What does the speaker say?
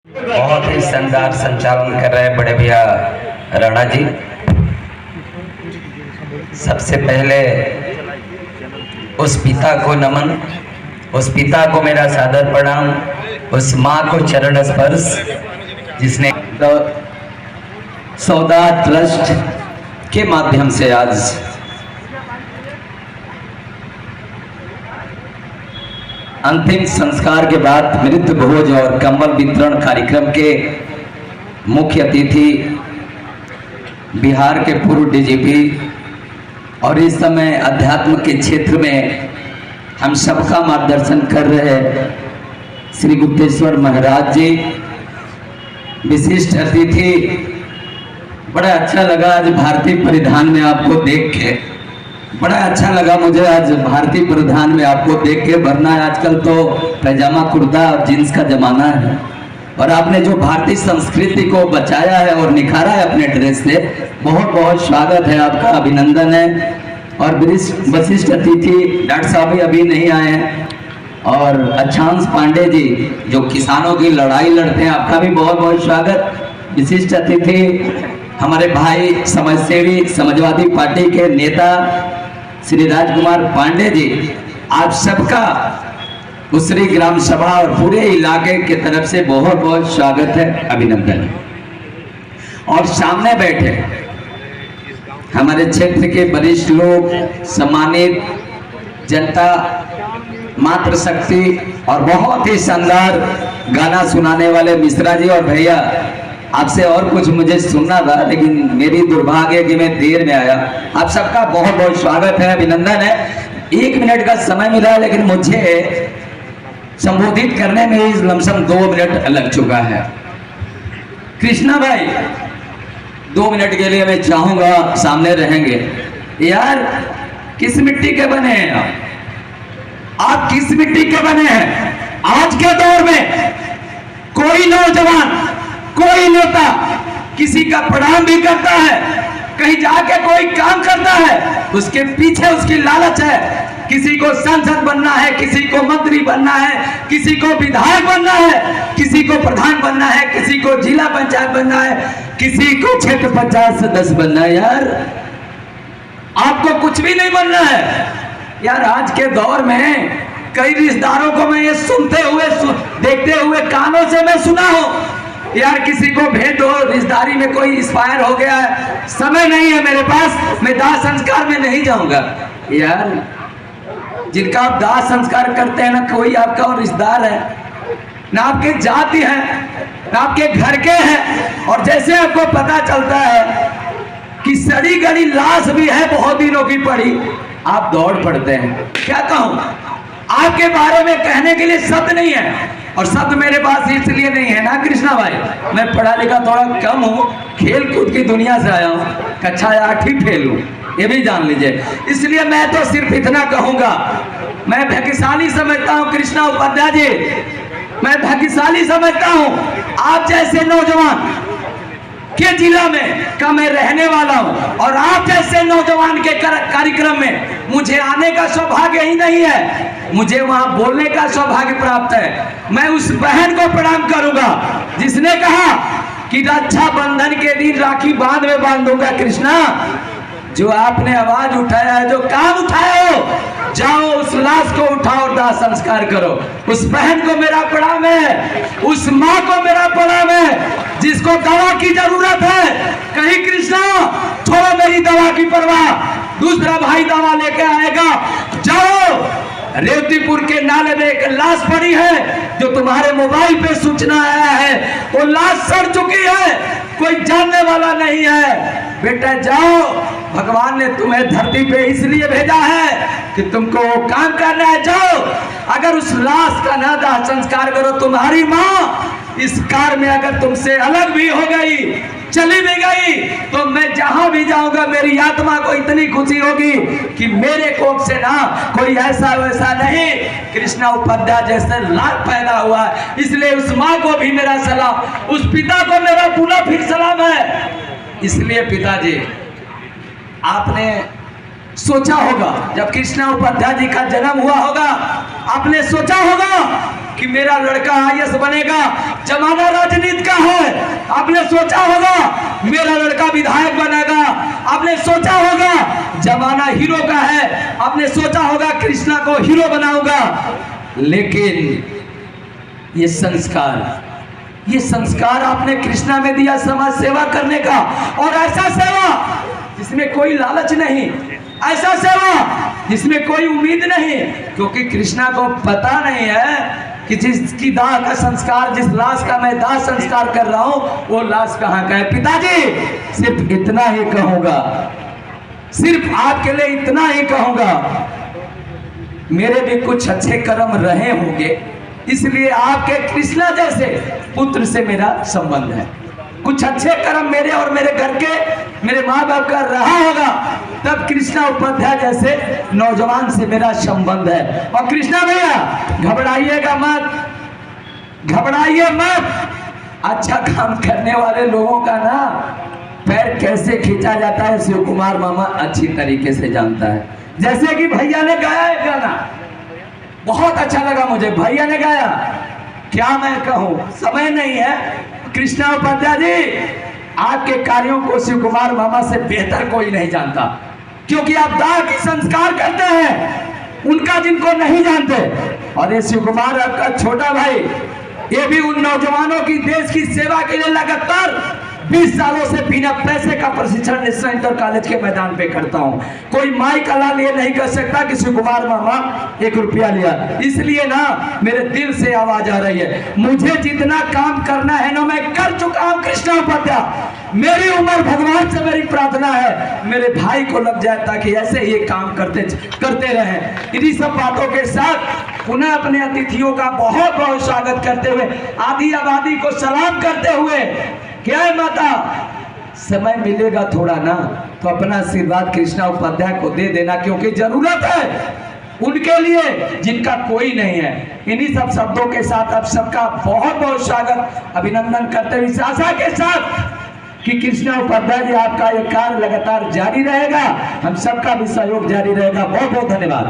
बहुत ही शानदार संचालन कर रहे हैं बड़े भैया राणा जी। सबसे पहले उस पिता को नमन, उस पिता को मेरा सादर प्रणाम, उस माँ को चरण स्पर्श जिसने सौदा ट्रस्ट के माध्यम से आज अंतिम संस्कार के बाद मृत भोज और कंबल वितरण कार्यक्रम के मुख्य अतिथि बिहार के पूर्व डीजीपी और इस समय अध्यात्म के क्षेत्र में हम सबका मार्गदर्शन कर रहे श्री गुप्तेश्वर महाराज जी, विशिष्ट अतिथि। बड़ा अच्छा लगा आज भारतीय परिधान में आपको देख के, बड़ा अच्छा लगा मुझे आज भारतीय परिधान में आपको देख के। वरना आजकल तो पैजामा कुर्ता और जींस का जमाना है और आपने जो भारतीय संस्कृति को बचाया है और निखारा है अपने ड्रेस से, बहुत बहुत स्वागत है आपका, अभिनंदन है। और वरिष्ठ अतिथि डॉक्टर साहब भी अभी नहीं आए हैं और अच्छांश पांडे जी जो किसानों की लड़ाई लड़ते हैं, आपका भी बहुत बहुत स्वागत। विशिष्ट अतिथि हमारे भाई समाजसेवी समाजवादी पार्टी के नेता श्री राजकुमार पांडे जी, आप सबका उसरी ग्राम सभा और पूरे इलाके के तरफ से बहुत बहुत स्वागत है, अभिनंदन है। और सामने बैठे हमारे क्षेत्र के वरिष्ठ लोग, सम्मानित जनता, मातृशक्ति और बहुत ही शानदार गाना सुनाने वाले मिश्रा जी और भैया, आपसे और कुछ मुझे सुनना था लेकिन मेरी दुर्भाग्य कि मैं देर में आया। आप सबका बहुत बहुत स्वागत है, अभिनंदन है। 1 मिनट का समय मिला लेकिन मुझे संबोधित करने में इस लमसम 2 मिनट लग चुका है। कृष्णा भाई 2 मिनट के लिए मैं चाहूंगा, सामने रहेंगे। यार किस मिट्टी के बने हैं आप किस मिट्टी के बने हैं? आज के दौर में कोई नौजवान, कोई नेता किसी का प्रणाम भी करता है, कहीं जाके कोई काम करता है, उसके पीछे उसकी लालच है। किसी को सांसद बनना है, किसी को मंत्री बनना है, किसी को विधायक बनना है, किसी को प्रधान बनना है, किसी को जिला पंचायत बनना है, किसी को क्षेत्र पंचायत सदस्य बनना है। यार आपको कुछ भी नहीं बनना है। यार आज के दौर में कई रिश्तेदारों को मैं ये सुनते हुए देखते हुए कानों से मैं सुना हूं, यार किसी को भेज दो, रिश्तेदारी में कोई एक्सपायर हो गया है, समय नहीं है मेरे पास, मैं दाह संस्कार में नहीं जाऊंगा। यार जिनका आप दाह संस्कार करते हैं ना, कोई आपका और रिश्तेदार है ना, आपके जाति है ना, आपके घर के हैं। और जैसे आपको पता चलता है कि सड़ी गली लाश भी है बहुत दिनों की पड़ी, आप दौड़ पड़ते हैं। क्या कहूं, आपके बारे में कहने के लिए शब्द नहीं है और शब्द मेरे पास इसलिए नहीं है ना कृष्णा भाई, मैं पढ़ा लिखा थोड़ा कम हूँ, खेल कूद की दुनिया से आया हूँ, कक्षा 8वीं फेल हूँ, ये भी जान लीजिए। इसलिए मैं तो सिर्फ इतना कहूंगा, मैं भाग्यशाली समझता हूँ कृष्णा उपाध्याय जी, मैं भाग्यशाली समझता हूँ आप जैसे नौजवान के जिला में का मैं रहने वाला हूं और आप जैसे नौजवान के कार्यक्रम में मुझे आने का सौभाग्य ही नहीं है, मुझे वहां बोलने का सौभाग्य प्राप्त है। मैं उस बहन को प्रणाम करूंगा जिसने कहा कि रक्षाबंधन के दिन राखी बांध में बांधूंगा। कृष्णा, जो आपने आवाज उठाया है, जो काम उठाया हो, जाओ उस लाश को उठाओ, दाह संस्कार करो। उस बहन को मेरा प्रणाम है, उस माँ को मेरा प्रणाम है जिसको दवा की जरूरत है। कहीं कृष्णा छोड़ो मेरी दवा की परवाह, दूसरा भाई दवा लेके आएगा। जाओ, रेवतीपुर के नाले में एक लाश पड़ी है जो तुम्हारे मोबाइल पे सूचना आया है, वो लाश सड़ चुकी है, कोई जानने वाला नहीं है। बेटा जाओ, भगवान ने तुम्हें धरती पे इसलिए भेजा है कि तुमको वो काम करना है। जाओ, अगर उस लाश का ना दाह संस्कार करो, तुम्हारी माँ इस कार में अगर तुमसे अलग भी हो गई, चली भी गई, तो मैं जहां भी जाऊंगा मेरी आत्मा को इतनी खुशी होगी कि मेरे कोख से ना कोई ऐसा वैसा नहीं, कृष्णा उपाध्याय जैसे लाख पैदा हुआ। इसलिए उस माँ को भी मेरा सलाम, उस पिता को मेरा पुनः फिर सलाम है। इसलिए पिताजी, आपने सोचा होगा जब कृष्णा उपाध्याय जी का जन्म हुआ होगा, आपने सोचा होगा कि मेरा लड़का आईएएस बनेगा। जमाना राजनीति का है, आपने सोचा होगा मेरा लड़का विधायक बनेगा। आपने सोचा होगा जमाना हीरो का है, आपने सोचा होगा कृष्णा को हीरो बनाऊंगा। लेकिन ये संस्कार आपने कृष्णा में दिया समाज सेवा करने का, और ऐसा सेवा जिसमें कोई लालच नहीं, ऐसा सेवा जिसमें कोई उम्मीद नहीं, क्योंकि कृष्णा को पता नहीं है कि जिसकी दाह का संस्कार, जिस लाश का मैं दाह संस्कार कर रहा हूं, वो लाश कहाँ का है। पिताजी सिर्फ इतना ही कहूंगा, सिर्फ आपके लिए इतना ही कहूंगा, मेरे भी कुछ अच्छे कर्म रहे होंगे, इसलिए आपके कृष्णा जैसे पुत्र से मेरा संबंध है। कुछ अच्छे कर्म मेरे और मेरे घर के, मेरे माँ बाप का रहा होगा, तब कृष्णा उपाध्याय जैसे नौजवान से मेरा संबंध है। और कृष्णा भैया घबराइएगा मत, घबराइए मत। अच्छा काम करने वाले लोगों का ना पैर कैसे खींचा जाता है शिव कुमार मामा अच्छी तरीके से जानता है। जैसे कि भैया ने गाया एक गाना, बहुत अच्छा लगा मुझे, भैया ने गाया, क्या मैं कहूं, समय नहीं है। कृष्णा उपाध्याय जी, आपके कार्यों को शिव कुमार मामा से बेहतर कोई नहीं जानता, क्योंकि आप दाह की संस्कार करते हैं, उनका जिनको नहीं जानते। और ये शिव कुमार आपका छोटा भाई, ये भी उन नौजवानों की देश की सेवा के लिए लगातार 20 सालों से बिना पैसे का प्रशिक्षण नेशनल इंटर कॉलेज के मैदान पे करता हूँ। कोई माई कला लिए नहीं कर सकता कि शिव कुमार मामा 1 रुपया लिया। इसलिए ना मेरे दिल से आवाज आ रही है, मुझे जितना काम करना है ना मैं कर चुका हूँ। कृष्णा उपाध्याय, मेरी उम्र भगवान से मेरी प्रार्थना है मेरे भाई को लग जाए, ताकि ऐसे ये काम करते रहे। इन्हीं सब बातों के साथ पुनः अपने अतिथियों का बहुत बहुत स्वागत करते हुए, आदि आबादी को सलाम करते हुए, क्या है माता, समय मिलेगा थोड़ा ना तो अपना आशीर्वाद कृष्णा उपाध्याय को दे देना, क्योंकि जरूरत है उनके लिए जिनका कोई नहीं है। इन्हीं सब शब्दों के साथ आप सबका बहुत बहुत स्वागत, अभिनंदन करते हुए इस आशा के साथ कि कृष्णा उपाध्याय जी आपका ये कार्य लगातार जारी रहेगा, हम सबका भी सहयोग जारी रहेगा। बहुत बहुत धन्यवाद।